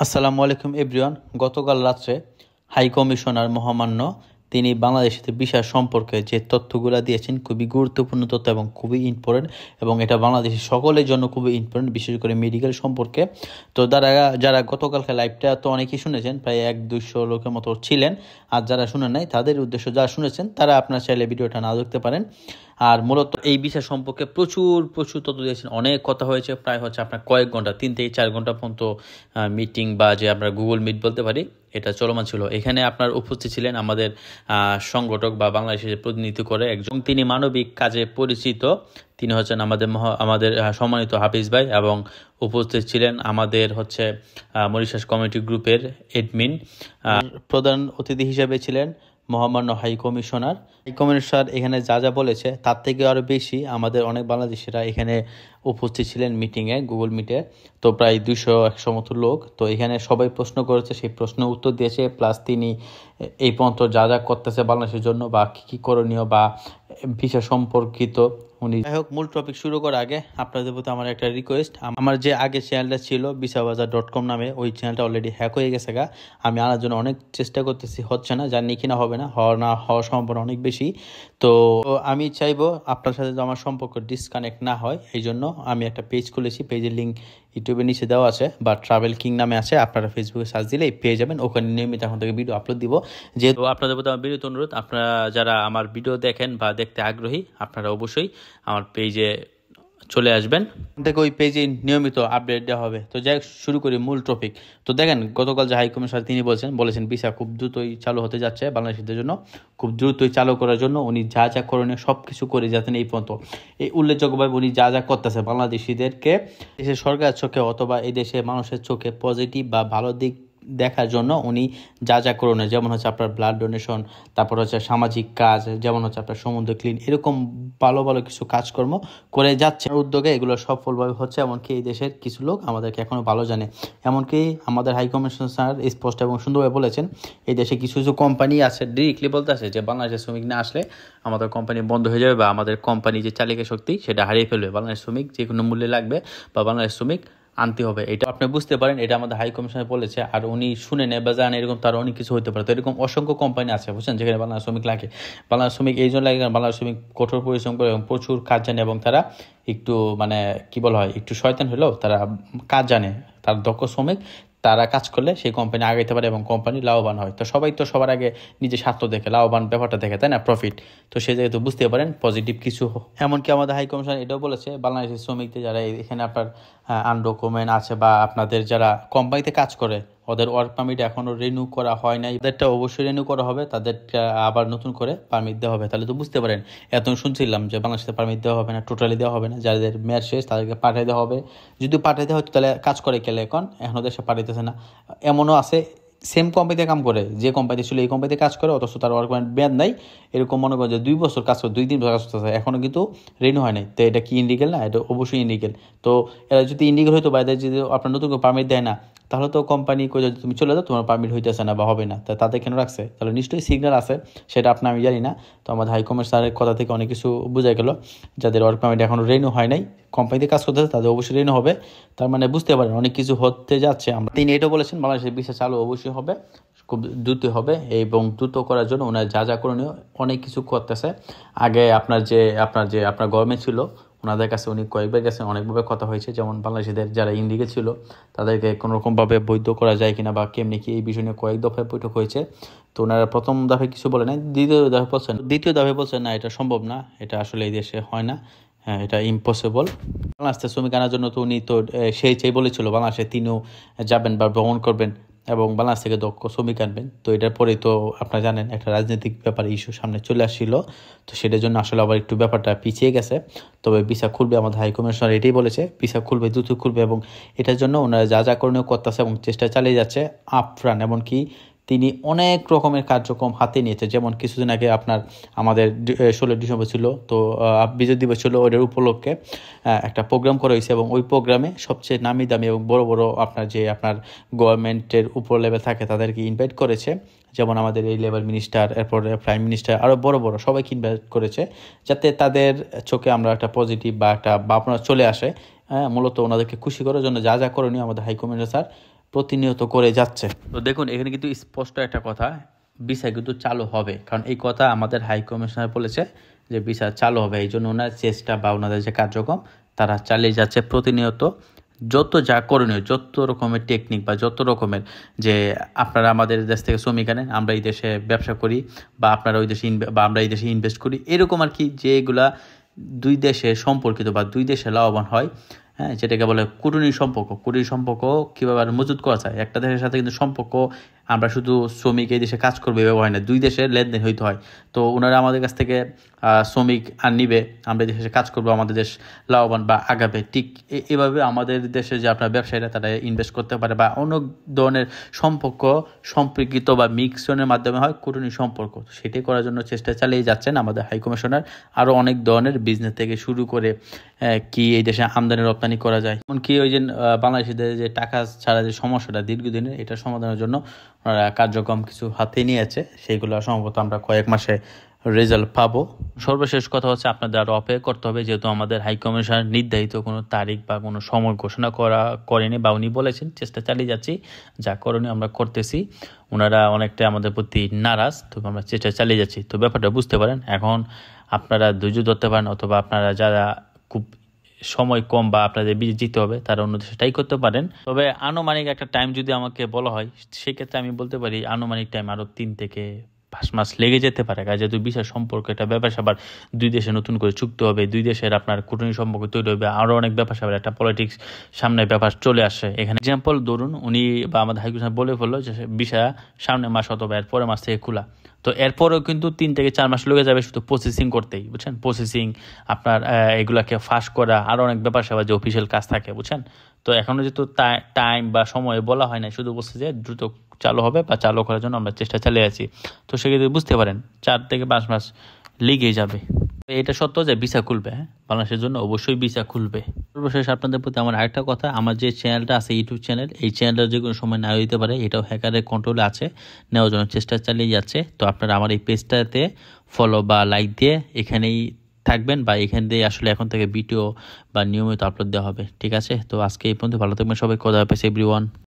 আসসালামু আলাইকুম এভরিওয়ান। গতকাল রাত্রে হাই কমিশনার মহামান্য তিনি বাংলাদেশের ভিসা সম্পর্কে যে তথ্যগুলো দিয়েছেন খুবই গুরুত্বপূর্ণ তথ্য এবং খুবই ইম্পর্টেন্ট, এবং এটা বাংলাদেশের সকলের জন্য খুবই ইম্পর্টেন্ট, বিশেষ করে মেডিকেল সম্পর্কে। তো যারা গতকালকে লাইভটা তো অনেকেই শুনেছেন, প্রায় 100-200 লোকের মতো ছিলেন। আর যারা শুনেন নাই তাদের উদ্দেশ্য, যারা শুনেছেন তারা আপনার চাইলে ভিডিওটা না দেখতে পারেন। আর মূলত এই বিষয় সম্পর্কে প্রচুর প্রচুর তথ্য দিয়েছেন, অনেক কথা হয়েছে, প্রায় হচ্ছে আপনার কয়েক ঘন্টা, 3 থেকে 4 ঘন্টা পর্যন্ত মিটিং বা যে আমরা গুগল মিট বলতে পারি, এটা চলমান ছিল। এখানে আপনার উপস্থিত ছিলেন আমাদের সংগঠক বা বাংলাদেশের প্রতিনিধিত্ব করে একজন, তিনি মানবিক কাজে পরিচিত, তিনি হচ্ছেন আমাদের সম্মানিত হাফিজ ভাই, এবং উপস্থিত ছিলেন আমাদের হচ্ছে মরিশাস কমিউনিটি গ্রুপের এডমিন। প্রধান অতিথি হিসেবে ছিলেন মহামান্য হাই কমিশনার এখানে যা যা বলেছে তার থেকে আরও বেশি আমাদের অনেক বাংলাদেশিরা এখানে উপস্থিত ছিলেন মিটিংয়ে, গুগল মিটে। তো প্রায় 200-100 মতো লোক। তো এখানে সবাই প্রশ্ন করেছে, সেই প্রশ্নের উত্তর দিয়েছে, প্লাস তিনি এই পর্যন্ত যা যা করতেছে বাংলাদেশের জন্য বা কী কী করণীয় বা ভিসা সম্পর্কিত উনি। যাই হোক, মূল টপিক শুরু করার আগে আপনাদের প্রতি আমার একটা রিকোয়েস্ট, আমার যে আগে চ্যানেলটা ছিল visabazaar.com নামে, ওই চ্যানেলটা অলরেডি হ্যাক হয়ে গেছে গা। আমি আনার জন্য অনেক চেষ্টা করতেছি, হচ্ছে না, জানি কিনা হবে না, হওয়ার সম্ভাবনা অনেক বেশি। তো আমি চাইবো আপনার সাথে তো আমার সম্পর্ক ডিসকানেক্ট না হয়, এই জন্য আমি একটা পেজ খুলেছি। পেজের লিঙ্ক ইউটিউবের নিচে দেওয়া আছে বা ট্রাভেল কিং নামে আছে, আপনারা ফেসবুকে সার্চ দিলেই পেয়ে যাবেন। ওখানে নিয়মিত এখন থেকে ভিডিও আপলোড দিব। যেহেতু আপনাদের প্রতি আমার বিনীত অনুরোধ, আপনারা যারা আমার ভিডিও দেখেন বা দেখতে আগ্রহী, আপনারা অবশ্যই আমার পেজে চলে আসবেন, দেখো ওই পেজে নিয়মিত আপডেট দেওয়া হবে। তো যাই শুরু করি মূল টপিক। তো দেখেন, গতকাল যে হাই কমিশনার তিনি বলেছেন ভিসা খুব দ্রুতই চালু হতে যাচ্ছে বাংলাদেশিদের জন্য। খুব দ্রুতই চালু করার জন্য উনি যা যা করণীয় সব কিছু করে যাচ্ছেন এই পর্যন্ত। এই উল্লেখযোগ্যভাবে উনি যা যা করতেছে বাংলাদেশিদেরকে দেশের সরকারের চোখে অথবা এই দেশের মানুষের চোখে পজিটিভ বা ভালো দিক দেখার জন্য উনি যা যা করণীয়, যেমন হচ্ছে আপনার ব্লাড ডোনেশন, তারপর হচ্ছে সামাজিক কাজ, যেমন হচ্ছে আপনার সমুদ্র ক্লিন, এরকম ভালো ভালো কিছু কাজকর্ম করে যাচ্ছে উদ্যোগে। এগুলো সফলভাবে হচ্ছে, এমনকি এই দেশের কিছু লোক আমাদেরকে এখনো ভালো জানে। এমনকি আমাদের হাই কমিশনার স্যার স্পষ্ট এবং সুন্দরভাবে বলেছেন, এই দেশে কিছু কিছু কোম্পানি আছে ডিরেক্টলি বলতে আছে যে বাংলাদেশের শ্রমিক না আসলে আমাদের কোম্পানি বন্ধ হয়ে যাবে, বা আমাদের কোম্পানি যে চালিকা শক্তি সেটা হারিয়ে ফেলবে। বাংলাদেশ শ্রমিক যে কোনো মূল্যে লাগবে বা বাংলাদেশ শ্রমিক আনতে হবে, এটা আপনি বুঝতে পারেন। এটা আমাদের হাই কমিশনার বলেছে, আর উনি শুনে নেয় বা জানেন এরকম তার অনেক কিছু হতে পারে। তো এরকম অসংখ্য কোম্পানি আছে, বুঝছেন, যেখানে বাংলাদেশ শ্রমিক লাগে। বাংলাদেশ শ্রমিক এই জন্য লাগে কারণ বাংলাদেশ শ্রমিক কঠোর পরিশ্রম করে এবং প্রচুর কাজ জানে, এবং তারা একটু মানে কি বলা হয়, একটু শয়তান হলেও তারা কাজ জানে। তার দক্ষ শ্রমিক, তারা কাজ করলে সেই কোম্পানি আগাইতে পারে এবং কোম্পানি লাভবান হয়। তো সবাই তো সবার আগে নিজের স্বার্থ দেখে, লাভবান ব্যাপারটা দেখে, তাই না, প্রফিট। তো সে যেহেতু বুঝতে পারেন পজিটিভ কিছু। এমনকি আমাদের হাই কমিশনার এটাও বলেছে, বাংলাদেশের শ্রমিকদের যারা এখানে আপনার আনডকুমেন্ট আছে বা আপনাদের যারা কোম্পানিতে কাজ করে, ওদের ওয়ার্ক পারমিট এখনও রিনিউ করা হয় নাই, তাদেরটা অবশ্যই রিনিউ করা হবে, তাদেরটা আবার নতুন করে পারমিট দেওয়া হবে। তাহলে তো বুঝতে পারেন, এত শুনছিলাম যে বাংলাদেশে পারমিট দেওয়া হবে না, টোটালি দেওয়া হবে না, যাদের মেয়াদ শেষ তাদেরকে পাঠিয়ে দেওয়া হবে। যদি পাঠিয়ে দেওয়া হতো তাহলে কাজ করে গেলে এখনও দেশে পাঠাইতেছে না। এমনও আছে সেম কোম্পানিতে কাম করে, যে কোম্পানিতে ছিল এই কোম্পানিতে কাজ করে, অথচ তার ওয়ার্ক পারমিট মেয়াদ নাই। এরকম মনে করেন যে 2 বছর কাজ করে, 2-3 বছর কাজ করতেছে, এখনও কিন্তু রিনিউ হয় নাই। তো এটা কি ইনলিগেল না? এটা অবশ্যই ইনলিগেল। তো এরা যদি ইনলিগেল হইতো বা এদের যদি আপনার নতুন করে পারমিট দেয় না, তাহলে তো কোম্পানি কই যদি তুমি চলে যাও তোমার পারমিট হইতেছে না বা হবে না, তা তাদের কেন রাখছে? তাহলে নিশ্চয়ই সিগন্যাল আছে, সেটা আপনি আমি জানি না। তো আমাদের হাই কমিশনারের কথা থেকে অনেক কিছু বোঝা গেল, যাদের ওয়ার্ক পারমিট এখনও রিনিউ হয় নাই, কোম্পানিতে কাজ করতেছে, তাদের অবশ্যই রিনিউ হবে। তার মানে বুঝতে পারেন অনেক কিছু হতে যাচ্ছে। তিনি এটা বলেছেন বাংলাদেশের ভিসা চালু অবশ্যই হবে, খুব দ্রুত হবে, এবং দ্রুত করার জন্য ওনার যা যা করণীয় অনেক কিছু করতেছে। আগে আপনার গভর্নমেন্ট ছিল, ওনাদের কাছে উনি কয়েকবার গেছেন, অনেকভাবে কথা হয়েছে, যেমন বাংলাদেশিদের যারা ইন্ডিগে ছিল তাদেরকে কোনোরকমভাবে বৈধ করা যায় কিনা বা কেমনি কি, এই বিষয় নিয়ে কয়েক দফায় বৈঠক হয়েছে। তো ওনারা প্রথম দফায় কিছু বলে নাই, দ্বিতীয় দফায় বলছেন না, এটা সম্ভব না, এটা আসলে এই দেশে হয় না, হ্যাঁ এটা ইম্পসিবল। বাংলাদেশে শ্রমিক আনার জন্য তো উনি তো সেই বলেছিল বাংলাদেশে তিনিও যাবেন বা ভ্রমণ করবেন এবং বাংলাদেশ থেকে দক্ষ শ্রমিক আনবেন। তো এটার পরেই তো আপনারা জানেন একটা রাজনৈতিক ব্যাপার ইস্যু সামনে চলে আসছিল, তো সেটার জন্য আসলে আবার একটু ব্যাপারটা পিছিয়ে গেছে। তবে ভিসা খুলবে, আমাদের হাই কমিশনার এটাই বলেছে, ভিসা খুলবে, দ্রুত খুলবে, এবং এটার জন্য ওনারা যা যা করণীয় করতেছে এবং চেষ্টা চালিয়ে যাচ্ছে আপ্রাণ। এমনকি তিনি অনেক রকমের কার্যক্রম হাতে নিয়েছে, যেমন কিছুদিন আগে আমাদের 16 ডিসেম্বর ছিল, তো বিজয় দিবস ছিল, ওইটার উপলক্ষে একটা প্রোগ্রাম করা হয়েছে, এবং ওই প্রোগ্রামে সবচেয়ে নামি দামি এবং বড় বড় আপনার গভর্নমেন্টের উপর লেভেল থাকে তাদেরকে ইনভাইট করেছে, যেমন আমাদের এই লেভেল মিনিস্টার, এরপরে প্রাইম মিনিস্টার, আরও বড় বড় সবাইকে ইনভাইট করেছে, যাতে তাদের চোখে আমরা একটা পজিটিভ বা একটা ভাবনা চলে আসে। মূলত ওনাদেরকে খুশি করার জন্য যা যা করণীয় আমাদের হাই কমিশনার স্যার প্রতিনিয়ত করে যাচ্ছে। তো দেখুন এখানে কিন্তু স্পষ্ট একটা কথা, ভিসা কিন্তু চালু হবে, কারণ এই কথা আমাদের হাই কমিশনার বলেছে যে ভিসা চালু হবে। এই জন্য ওনার চেষ্টা বা ওনাদের যে কার্যক্রম তারা চালিয়ে যাচ্ছে প্রতিনিয়ত। যত যা করণীয়, যত রকমের টেকনিক বা যত রকমের যে আপনারা আমাদের দেশ থেকে শ্রমিক আনেন, আমরা এই দেশে ব্যবসা করি, বা আপনারা ওই দেশে বা আমরা এই দেশে ইনভেস্ট করি, এরকম আর কি, যেগুলা দুই দেশে সম্পর্কিত বা দুই দেশে লাভবান হয়, হ্যাঁ, যেটাকে বলে কূটনৈতিক সম্পর্ক। কূটনৈতিক সম্পর্ক কীভাবে আর মজুত করা যায়, একটা দেশের সাথে কিন্তু সম্পর্ক আমরা শুধু শ্রমিক এই দেশে কাজ করবে এভাবে হয় না, দুই দেশের লেনদেন হইতে হয়। তো ওনারা আমাদের কাছ থেকে শ্রমিক আর নিবে, আমরা এই দেশে কাজ করবো, আমাদের দেশ লাভবান বা আগাবে। ঠিক এভাবে আমাদের দেশে যে আপনার ব্যবসায়ীরা তারা ইনভেস্ট করতে পারে, বা অনেক ধরনের সম্পর্ক সম্পর্কিত বা মিক্সনের মাধ্যমে হয় কূটনৈতিক সম্পর্ক। সেটাই করার জন্য চেষ্টা চালিয়ে যাচ্ছেন আমাদের হাই কমিশনার। আরও অনেক ধরনের বিজনেস থেকে শুরু করে কি এই দেশে আমদানি রপ্তানি করা যায়, এমনকি ওই যে বাংলাদেশিদের যে টাকা ছাড়া যে সমস্যাটা দীর্ঘদিনের, এটা সমাধানের জন্য ওনারা কার্যক্রম কিছু হাতে নিয়েছে, সেইগুলো সম্ভবত আমরা কয়েক মাসে রেজাল্ট পাবো। সর্বশেষ কথা হচ্ছে আপনাদের আরও অপেক্ষা করতে হবে, যেহেতু আমাদের হাই কমিশনার নির্ধারিত কোনো তারিখ বা কোনো সময় ঘোষণা করেনি, বা উনি বলেছেন চেষ্টা চালিয়ে যাচ্ছি, যা করণীয় আমরা করতেছি। ওনারা অনেকটা আমাদের প্রতি নারাজ, তবে আমরা চেষ্টা চালিয়ে যাচ্ছি। তো ব্যাপারটা বুঝতে পারেন, এখন আপনারা ধৈর্য ধরতে পারেন, অথবা আপনারা যারা খুব সময় কম বা আপনাদের যেতে হবে তারা অন্য দেশে ট্রাই করতে পারেন। তবে আনুমানিক একটা টাইম যদি আমাকে বলা হয়, সেক্ষেত্রে আমি বলতে পারি আনুমানিক টাইম আরও 3 থেকে 5 মাস লেগে যেতে পারে। যেহেতু বিশেষ সম্পর্ক, এটা ব্যাপার স্যাপার দুই দেশে নতুন করে চুক্তি হবে, দুই দেশের আপনার কূটনৈতিক সম্পর্ক তৈরি হবে, আরও অনেক ব্যাপার স্যাপার, একটা পলিটিক্স সামনে ব্যাপার চলে আসে এখানে। এক্সাম্পল ধরুন, উনি বা আমাদের হাইকমিশনার বলে ফেললো যে ভিসা সামনের মাস অথবা এর পরের মাস থেকে খোলা, তো এরপরেও কিন্তু 3 থেকে 4 মাস লেগে যাবে শুধু প্রসেসিং করতেই, বুঝছেন? প্রসেসিং, আপনার এগুলাকে ফাঁস করা, আরও অনেক ব্যাপার স্যাপার যে অফিসিয়াল কাজ থাকে, বুঝছেন? তো এখনও যেহেতু টাইম বা সময় বলা হয় না, শুধু বলছে যে দ্রুত চালু হবে বা চালু করার জন্য আমরা চেষ্টা চালিয়ে আছি। তো সেক্ষেত্রে বুঝতে পারেন 4 থেকে 5 মাস লেগেই যাবে। এটা সত্য যে ভিসা খুলবে, হ্যাঁ, বাংলাদেশের জন্য অবশ্যই ভিসা খুলবে। সর্বশেষ আপনাদের প্রতি আমার আরেকটা কথা, আমার যে চ্যানেলটা আছে ইউটিউব চ্যানেল, এই চ্যানেলটা যে কোনো সময় না হইতে পারে, এটাও হ্যাকারের কন্ট্রোলে আছে, নেওয়ার জন্য চেষ্টা চালিয়ে যাচ্ছে। তো আপনারা আমার এই পেজটাতে ফলো বা লাইক দিয়ে এখানেই থাকবেন, বা এখান দিয়ে আসলে এখন থেকে ভিডিও বা নিয়মিত আপলোড দেওয়া হবে, ঠিক আছে? তো আজকে এই পর্যন্ত, ভালো থাকবেন সবাই, কথা হবে এভরিওয়ান।